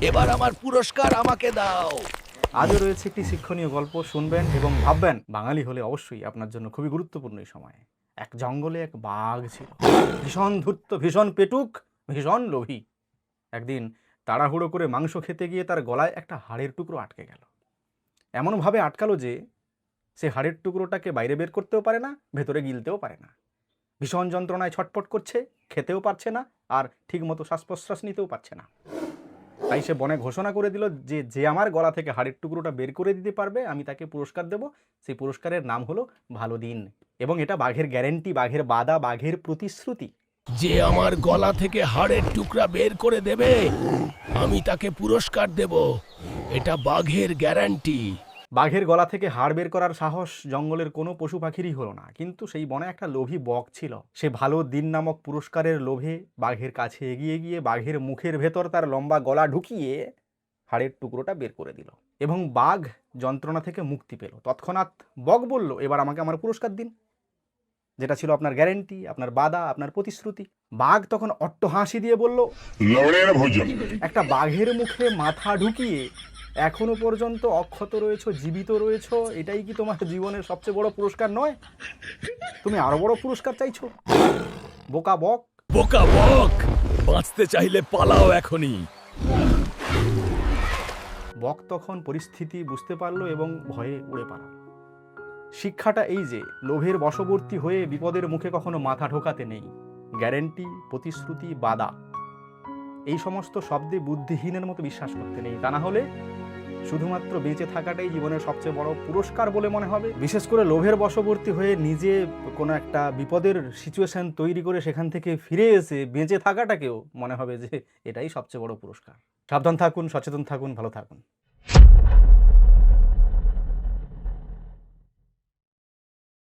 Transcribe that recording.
এবার আমার পুরস্কার আমাকে দাও। আজও রয়েছে একটি শিক্ষণীয় গল্প, শুনবেন এবং ভাববেন। বাঙালি হলে অবশ্যই আপনার জন্য খুবই গুরুত্বপূর্ণ এই সময়। এক জঙ্গলে এক বাঘ ছিল, ভীষণ ধূর্ত, ভীষণ পেটুক, ভীষণ লোভী। একদিন তাড়াহুড়ো করে মাংস খেতে গিয়ে তার গলায় একটা হাড়ের টুকরো আটকে গেল। এমনভাবে আটকালো যে সে হাড়ের টুকরোটাকে বাইরে বের করতেও পারে না, ভেতরে গিলতেও পারে না। ভীষণ যন্ত্রণায় ছটফট করছে, খেতেও পারছে না, আর ঠিকমতো শ্বাস প্রশ্বাস নিতেও পারছে না। তাই সে বনে ঘোষণা করে দিল যে যে আমার গলা থেকে হাড়ের টুকরোটা বের করে দিতে পারবে আমি তাকে পুরস্কার দেব। সেই পুরস্কারের নাম হলো ভালো দিন। এবং এটা বাঘের গ্যারেন্টি, বাঘের বাদা, বাঘের প্রতিশ্রুতি। যে আমার গলা থেকে হাড়ের টুকরা বের করে দেবে আমি তাকে পুরস্কার দেব। এটা বাঘের গ্যারান্টি। বাঘের গলা থেকে হাড় বের করার সাহস জঙ্গলের কোনো পশু পাখিরই হলো না, কিন্তু সেই বনে একটা লোভী বক ছিল। সে ভালো দিন নামক পুরস্কারের লোভে বাঘের কাছে এগিয়ে গিয়ে বাঘের মুখের ভেতর তার লম্বা গলা ঢুকিয়ে হাড়ের টুকরোটা বের করে দিল এবং বাঘ যন্ত্রণা থেকে মুক্তি পেল। তৎক্ষণাৎ বক বলল, এবার আমাকে আমার পুরস্কার দিন, যেটা ছিল আপনার গ্যারেন্টি, আপনার বাদা, আপনার প্রতিশ্রুতি। বাঘ তখন অট্টহাসি দিয়ে বলল, একটা বাঘের মুখে মাথা ঢুকিয়ে এখনো পর্যন্ত অক্ষত রয়েছো, জীবিত রয়েছো, এটাই কি তোমার জীবনের সবচেয়ে বড় পুরস্কার নয়? তুমি আরো বড় পুরস্কার চাইছো? বোকা বক। বোকা বক, বাঁচতে চাইলে পালাও এখনই। বক তখন পরিস্থিতি বুঝতে পারলো এবং ভয়ে উড়ে পালালো। শিক্ষাটা এই যে লোভের বশবর্তী হয়ে বিপদের মুখে কখনো মাথা ঢোকাতে নেই। গ্যারেন্টি, প্রতিশ্রুতি, বাদা, এই সমস্ত শব্দে বুদ্ধিহীনের মতো বিশ্বাস করতে নেই। তা না হলে শুধুমাত্র বেঁচে থাকাটাই জীবনের সবচেয়ে বড় পুরস্কার বলে মনে হবে। বিশেষ করে লোভের বশবর্তী হয়ে নিজে কোনো একটা বিপদের সিচুয়েশন তৈরি করে সেখান থেকে ফিরে এসে বেঁচে থাকাটাকেও মনে হবে যে এটাই সবচেয়ে বড় পুরস্কার। সাবধান থাকুন, সচেতন থাকুন, ভালো থাকুন।